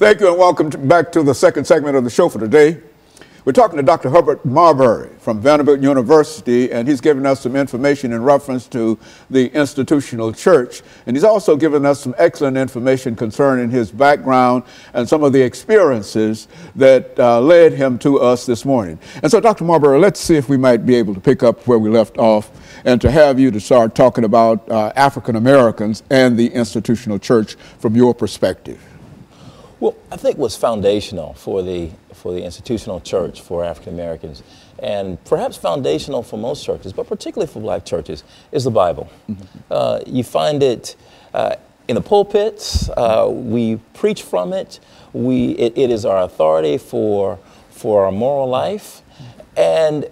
Thank you and welcome back to the second segment of the show for today. We're talking to Dr. Herbert Marbury from Vanderbilt University, and he's giving us some information in reference to the institutional church. And he's also given us some excellent information concerning his background and some of the experiences that led him to us this morning. And so, Dr. Marbury, let's see if we might be able to pick up where we left off and to have you to start talking about African Americans and the institutional church from your perspective. Well, I think what's foundational for the institutional church for African Americans, and perhaps foundational for most churches, but particularly for black churches, is the Bible. You find it in the pulpits. We preach from it. It is our authority for our moral life, and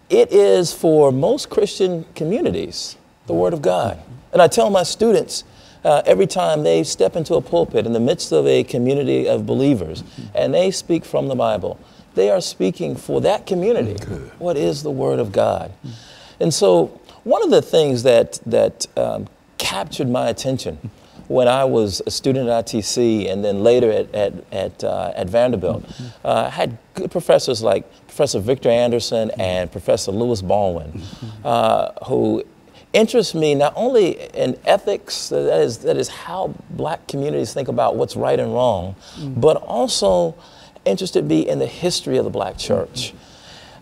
it is for most Christian communities the Word of God. And I tell my students, every time they step into a pulpit in the midst of a community of believers and they speak from the Bible, they are speaking for that community. What is the Word of God? And so one of the things that captured my attention when I was a student at ITC and then later at Vanderbilt, I had good professors like Professor Victor Anderson and Professor Lewis Baldwin, who interests me not only in ethics, that is how black communities think about what's right and wrong, but also interested me in the history of the black church.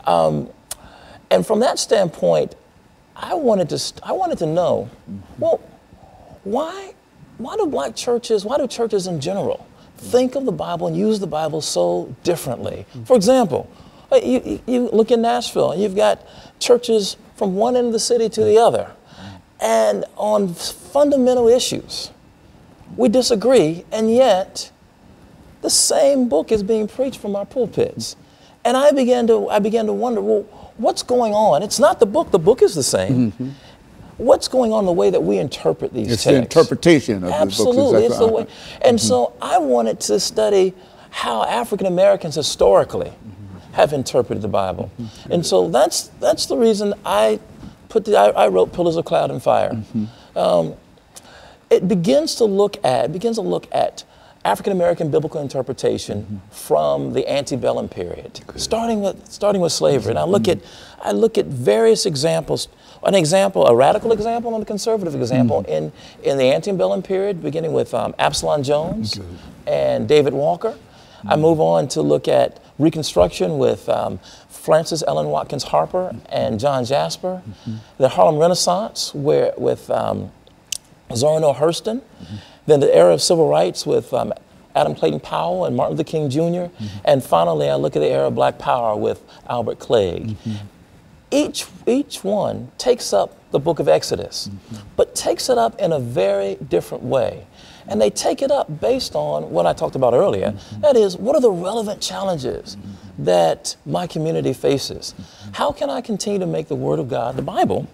And from that standpoint, I wanted to know, well, why do black churches, why do churches in general think of the Bible and use the Bible so differently? For example, you look in Nashville and you've got churches from one end of the city to the other. And on fundamental issues, we disagree, and yet the same book is being preached from our pulpits. And I began to wonder, well, what's going on? It's not the book is the same. What's going on in the way that we interpret these texts? It's the interpretation of Absolutely, the books. It's the way. And so I wanted to study how African Americans historically have interpreted the Bible. And so that's the reason I wrote Pillars of Cloud and Fire. It begins to look at African American biblical interpretation from the antebellum period, starting with slavery. And I look at various examples. A radical example and a conservative example in the antebellum period, beginning with Absalom Jones and David Walker. I move on to look at Reconstruction with Frances Ellen Watkins Harper and John Jasper. The Harlem Renaissance with Zora Neale Hurston. Then the era of civil rights with Adam Clayton Powell and Martin Luther King Jr. And finally, I look at the era of Black Power with Albert Clegg. Each one takes up the book of Exodus, but takes it up in a very different way. And they take it up based on what I talked about earlier. That is, what are the relevant challenges that my community faces? How can I continue to make the Word of God, the Bible,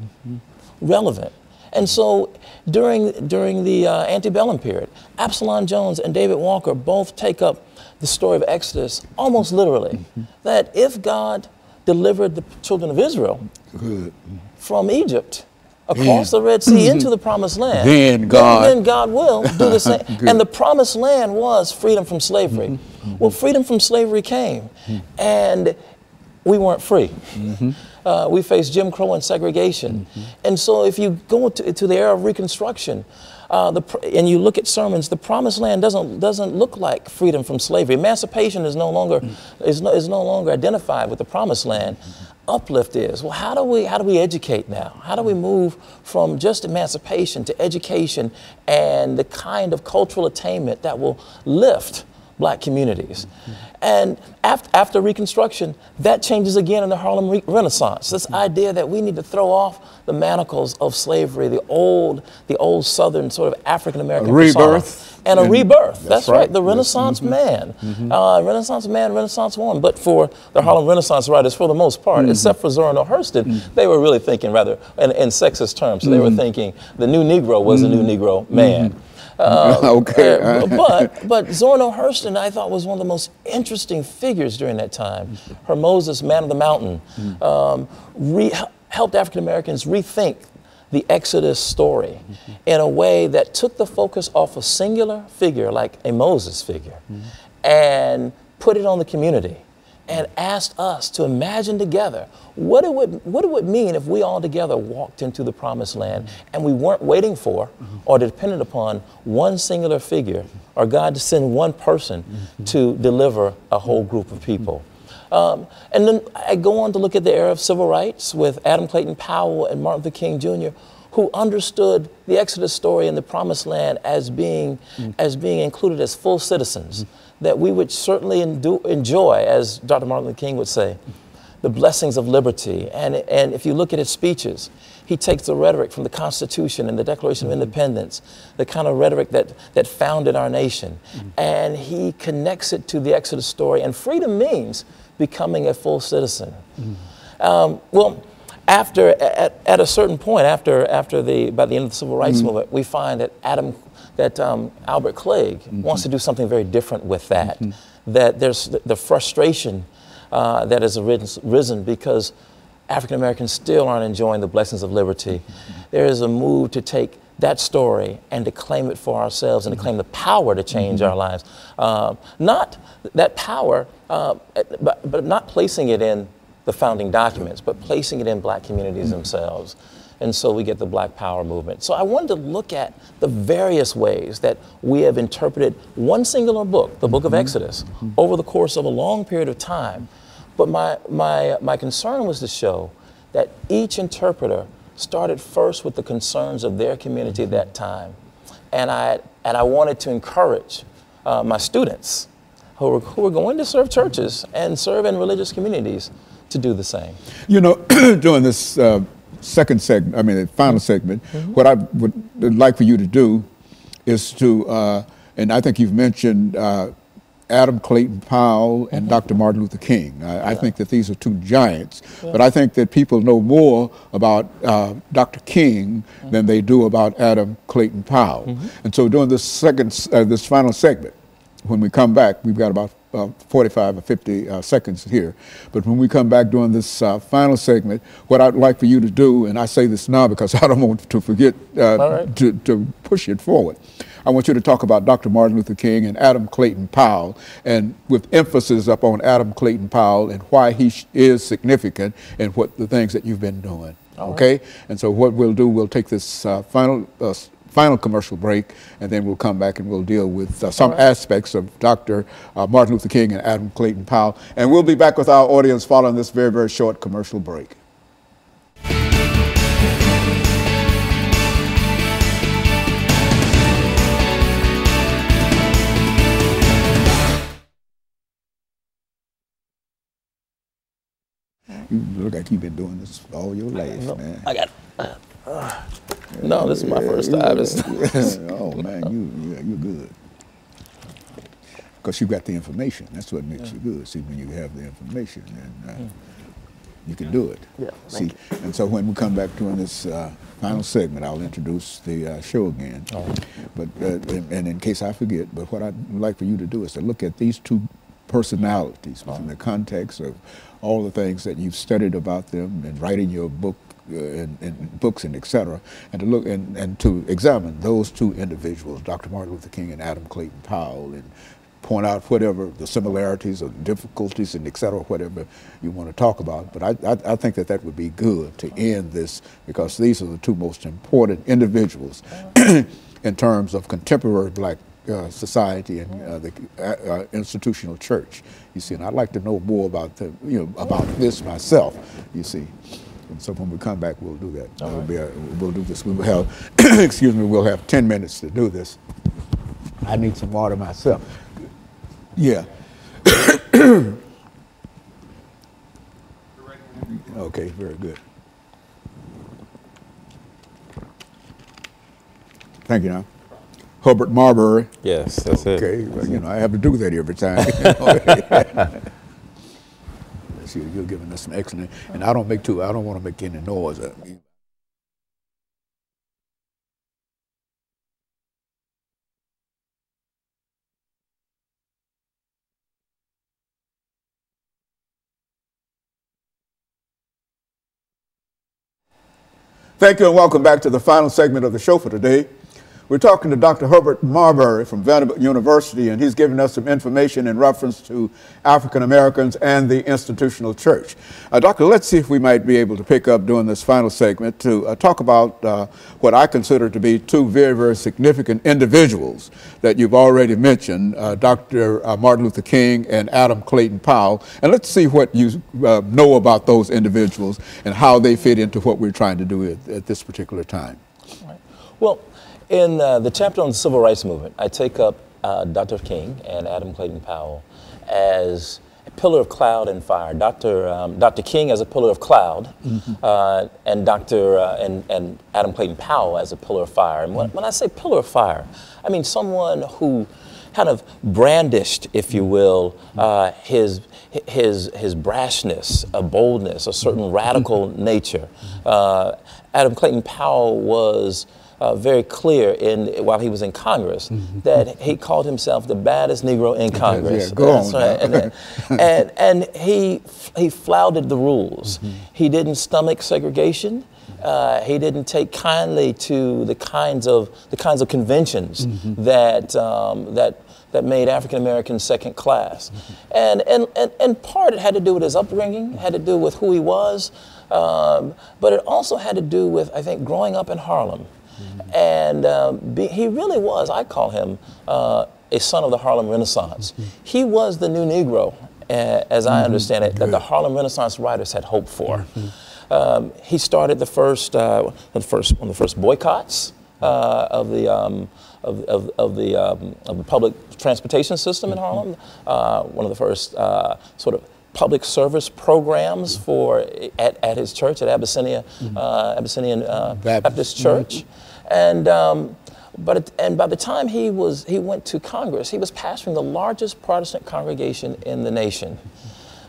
relevant? And so during the antebellum period, Absalom Jones and David Walker both take up the story of Exodus almost literally. That if God delivered the children of Israel from Egypt, across the Red Sea into the Promised Land, then God will do the same. And the Promised Land was freedom from slavery. Well, freedom from slavery came, and we weren't free. We faced Jim Crow and segregation. And so if you go to the era of Reconstruction, and you look at sermons, the Promised Land doesn't look like freedom from slavery. Emancipation is no longer identified with the Promised Land. Uplift is. Well, how do we educate now? How do we move from just emancipation to education and the kind of cultural attainment that will lift black communities? And after Reconstruction, that changes again in the Harlem Renaissance. This idea that we need to throw off the manacles of slavery, the old Southern sort of African American rebirth. And a rebirth. That's right. The Renaissance man. Renaissance man, Renaissance woman. But for the Harlem Renaissance writers, for the most part, except for Zora Neale Hurston, they were really thinking rather in sexist terms. So they were thinking the new Negro was the new Negro man. But Zora Neale Hurston, I thought, was one of the most interesting figures during that time. Her Moses, Man of the Mountain, helped African Americans rethink the Exodus story in a way that took the focus off a singular figure like a Moses figure and put it on the community and asked us to imagine together what it would mean if we all together walked into the promised land and we weren't waiting for or dependent upon one singular figure or God to send one person to deliver a whole group of people. And then I go on to look at the era of civil rights with Adam Clayton Powell and Martin Luther King Jr., who understood the Exodus story and the promised land as being included as full citizens, that we would certainly enjoy, as Dr. Martin Luther King would say, the blessings of liberty. And if you look at his speeches, he takes the rhetoric from the Constitution and the Declaration of Independence, the kind of rhetoric that founded our nation, and he connects it to the Exodus story. And freedom means becoming a full citizen. Well, at a certain point, by the end of the Civil Rights Movement, we find that Albert Clegg wants to do something very different with that. That there's the frustration that has risen because African Americans still aren't enjoying the blessings of liberty. There is a move to take that story and to claim it for ourselves and to claim the power to change our lives. Not that power, but not placing it in the founding documents, but placing it in black communities themselves. And so we get the Black Power movement. So I wanted to look at the various ways that we have interpreted one singular book, the book of Exodus, over the course of a long period of time. But my concern was to show that each interpreter started first with the concerns of their community at that time. And I wanted to encourage my students who are going to serve churches and serve in religious communities to do the same. You know, during this second segment, I mean, the final segment, what I would like for you to do is to, and I think you've mentioned Adam Clayton Powell and Dr. Martin Luther King. I think that these are two giants, but I think that people know more about Dr. King than they do about Adam Clayton Powell. And so during this this final segment, when we come back, we've got about 45 or 50 seconds here. But when we come back during this final segment, what I'd like for you to do, and I say this now because I don't want to forget to push it forward. I want you to talk about Dr. Martin Luther King and Adam Clayton Powell, and with emphasis up on Adam Clayton Powell and why he is significant and what the things that you've been doing. Okay? And so what we'll do, we'll take this final commercial break, and then we'll come back and we'll deal with some aspects of Dr. Martin Luther King and Adam Clayton Powell. And we'll be back with our audience following this very, very short commercial break. You look like you've been doing this all your life, man. I got no, this is my first time. Oh man, you're good. Because you got the information. That's what makes you good. See, when you have the information, and you can do it. Yeah. See, and so when we come back during this final segment, I'll introduce the show again. But and in case I forget, but what I'd like for you to do is to look at these two personalities within the context of all the things that you've studied about them and writing your book and books and et cetera, and to look and to examine those two individuals, Dr. Martin Luther King and Adam Clayton Powell, and point out whatever the similarities or difficulties and et cetera, whatever you want to talk about. But I think that that would be good to end this, because these are the two most important individuals in terms of contemporary black society and the institutional church. You see, and I'd like to know more about about this myself. You see, and so when we come back, we'll do that. We'll do this. We will have, excuse me, we'll have 10 minutes to do this. I need some water myself. Yeah. Okay, very good. Thank you. Now, HMarbury5. Yes, that's it. Okay, well, I have to do that every time. See, you're giving us some excellent, and I don't want to make any noise. Thank you and welcome back to the final segment of the show for today. We're talking to Dr. Herbert Marbury from Vanderbilt University, and he's giving us some information in reference to African Americans and the institutional church. Doctor, let's see if we might be able to pick up during this final segment to talk about what I consider to be two very, very significant individuals that you've already mentioned, Dr. Martin Luther King and Adam Clayton Powell. And let's see what you know about those individuals and how they fit into what we're trying to do at this particular time. Right. Well, in the chapter on the Civil Rights Movement, I take up Dr. King and Adam Clayton Powell as a pillar of cloud and fire. Dr. King as a pillar of cloud, and and Adam Clayton Powell as a pillar of fire. And when I say pillar of fire, I mean someone who kind of brandished, if you will, his brashness, a boldness, a certain radical nature. Adam Clayton Powell was very clear while he was in Congress that he called himself the baddest Negro in Congress. Yeah, go on. Right. and he flouted the rules. He didn't stomach segregation. He didn't take kindly to the kinds of conventions that made African Americans second class. And part it had to do with his upbringing, had to do with who he was, but it also had to do with, I think, growing up in Harlem. And he really was, I call him, a son of the Harlem Renaissance. He was the new Negro, as I understand it, that the Harlem Renaissance writers had hoped for. He started one of the first boycotts of the public transportation system in Harlem. One of the first sort of public service programs at his church at Abyssinian Baptist Church. And by the time he went to Congress, he was pastoring the largest Protestant congregation in the nation.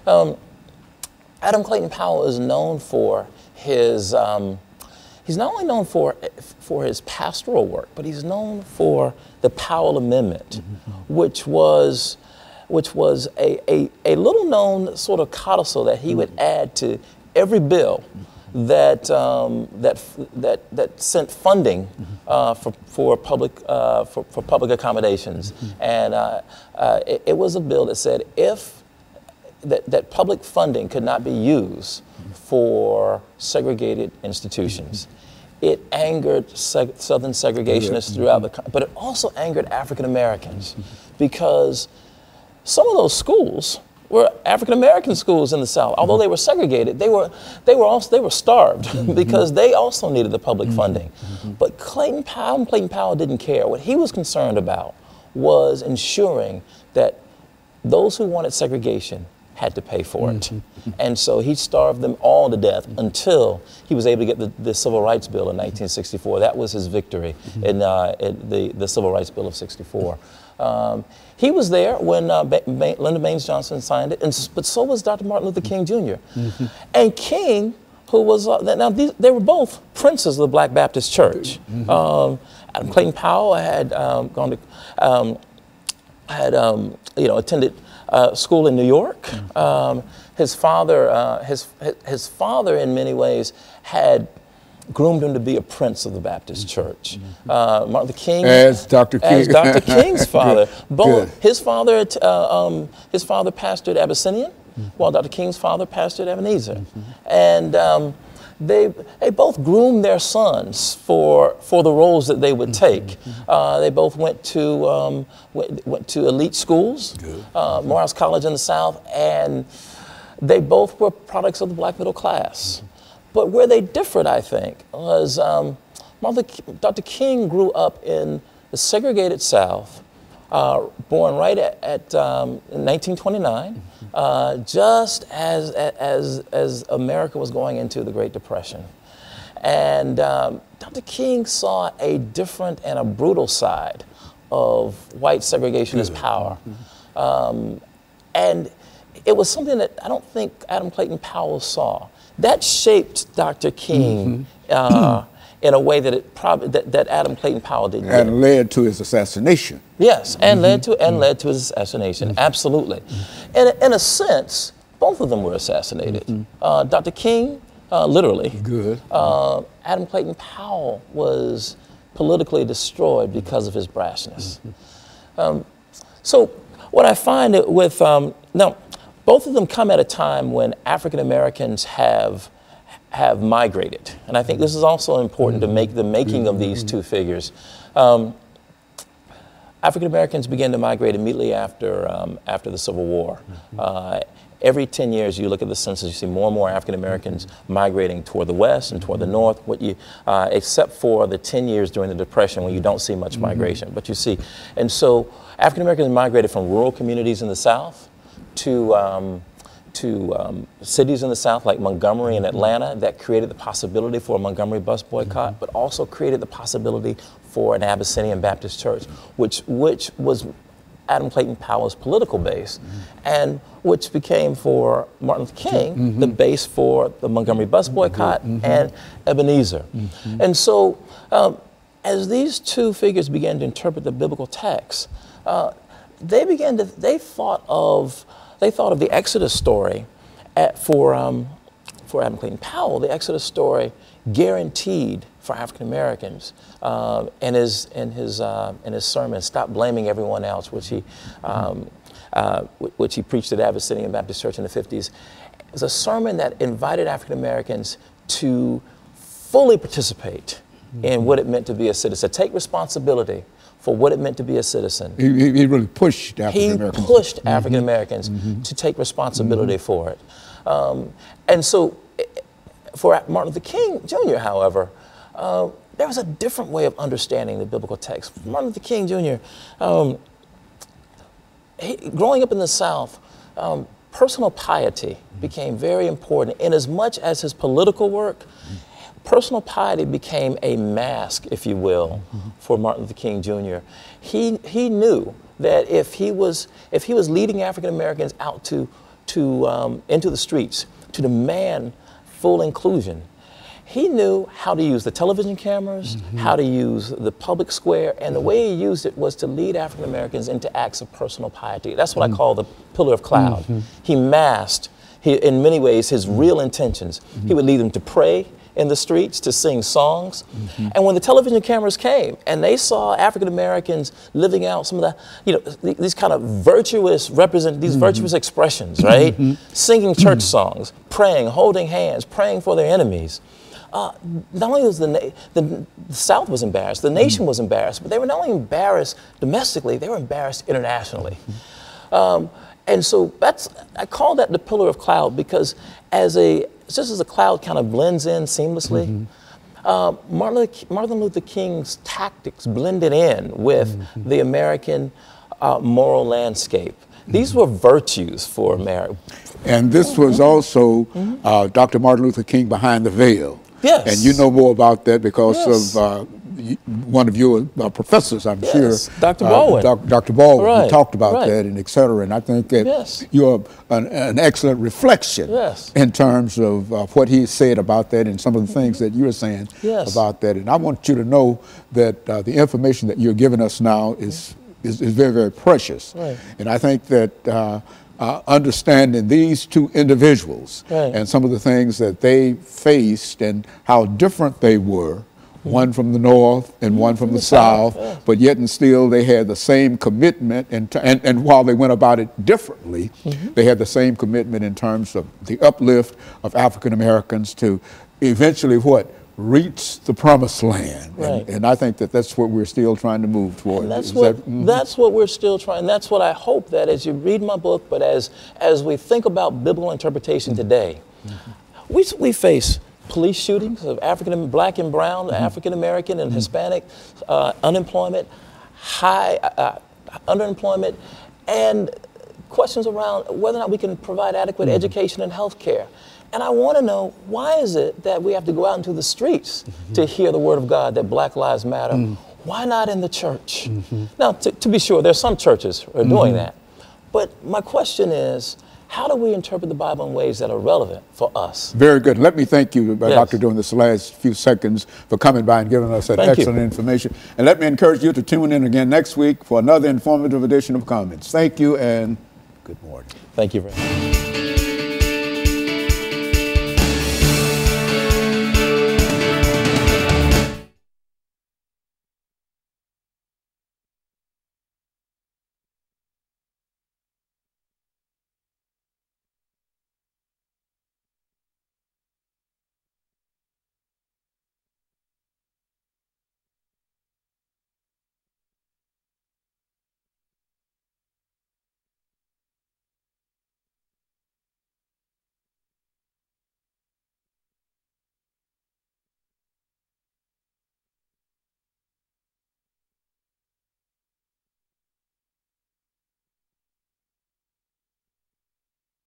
Adam Clayton Powell is known for his he's not only known for his pastoral work, but he's known for the Powell Amendment, which was a little known sort of codicil that he would add to every bill that sent funding for public accommodations, and it was a bill that said that public funding could not be used for segregated institutions. It angered Southern segregationists throughout the country, but it also angered African Americans because some of those schools were African American schools in the South. Although they were segregated, they were starved because they also needed the public funding. But Clayton Powell didn't care. What he was concerned about was ensuring that those who wanted segregation had to pay for it. And so he starved them all to death until he was able to get the Civil Rights Bill in 1964. That was his victory in the Civil Rights Bill of 64. He was there when Lyndon Baines Johnson signed it, but so was Dr. Martin Luther King Jr. And King, who was, they were both princes of the Black Baptist Church. Adam Clayton Powell had attended school in New York. His father, his father, in many ways, had groomed him to be a prince of the Baptist Church. Martin Luther King, as Dr. King, as Dr. King's father. Good. His father pastored Abyssinian, while Dr. King's father pastored Ebenezer, and they both groomed their sons for the roles that they would take. They both went to elite schools, Morehouse College in the South, and they both were products of the black middle class. But where they differed, I think, was Dr. King grew up in the segregated South, born right in 1929, just as America was going into the Great Depression. And Dr. King saw a different and a brutal side of white segregationist power. And it was something that I don't think Adam Clayton Powell saw. That shaped Dr. King in a way that that Adam Clayton Powell didn't. And led to his assassination. Yes, and led to his assassination. Absolutely. In a sense, both of them were assassinated. Dr. King literally. Good. Adam Clayton Powell was politically destroyed because of his brashness. So what I find with, now, both of them come at a time when African Americans have migrated. And I think this is also important to make the making of these two figures. African Americans began to migrate immediately after the Civil War. Every 10 years, you look at the census, you see more and more African Americans migrating toward the west and toward the north, except for the 10 years during the Depression when you don't see much migration. But you see, and so African Americans migrated from rural communities in the South to cities in the South like Montgomery and Atlanta. That created the possibility for a Montgomery bus boycott, but also created the possibility for an Abyssinian Baptist church, which was Adam Clayton Powell's political base, and which became for Martin Luther King the base for the Montgomery bus boycott and Ebenezer. And so as these two figures began to interpret the biblical text, they thought of the Exodus story for Adam Clayton Powell. The Exodus story guaranteed for African Americans in his sermon, "Stop Blaming Everyone Else," which he preached at Abyssinian Baptist Church in the 50s. It was a sermon that invited African Americans to fully participate in what it meant to be a citizen, take responsibility for what it meant to be a citizen. He really pushed African Americans. He pushed African Americans to take responsibility for it. And so for Martin Luther King Jr., however, there was a different way of understanding the biblical text. Martin Luther King Jr., growing up in the South, personal piety became very important. In as much as his political work, personal piety became a mask, if you will, for Martin Luther King Jr. He knew that if he was leading African Americans out into the streets to demand full inclusion, he knew how to use the television cameras, how to use the public square, and the way he used it was to lead African Americans into acts of personal piety. That's what I call the pillar of cloud. He masked, in many ways, his real intentions. He would lead them to pray in the streets, to sing songs. And when the television cameras came and they saw African Americans living out some of the, these kind of virtuous virtuous expressions, right? Singing church songs, praying, holding hands, praying for their enemies. Not only was the South was embarrassed, the nation was embarrassed, but they were not only embarrassed domestically, they were embarrassed internationally. And so I call that the pillar of cloud, because just as a cloud kind of blends in seamlessly, Martin Luther King's tactics blended in with the American moral landscape. These were virtues for America. And this was also Dr. Martin Luther King behind the veil. Yes. And you know more about that because of one of your professors, I'm sure. Dr. Baldwin. Dr. Baldwin, who talked about that and et cetera. And I think that you're an excellent reflection in terms of what he said about that and some of the things that you're saying about that. And I want you to know that the information that you're giving us now is very, very precious. And I think that understanding these two individuals and some of the things that they faced and how different they were, one from the north and one from the south, but yet and still they had the same commitment, and while they went about it differently, they had the same commitment in terms of the uplift of African Americans to eventually reach the promised land. And I think that that's what we're still trying to move toward. And that's what we're still trying. That's what I hope that as you read my book, but as we think about biblical interpretation today, we face police shootings of Black and brown, African American and Hispanic, unemployment, high underemployment, and questions around whether or not we can provide adequate education and health care. And I want to know, why is it that we have to go out into the streets to hear the word of God that Black Lives Matter? Why not in the church? Now, to be sure, there's some churches who are doing that. But my question is, how do we interpret the Bible in ways that are relevant for us? Very good. Let me thank you, Doctor, during this last few seconds for coming by and giving us that excellent information. And let me encourage you to tune in again next week for another informative edition of Comments. Thank you and good morning. Thank you very much.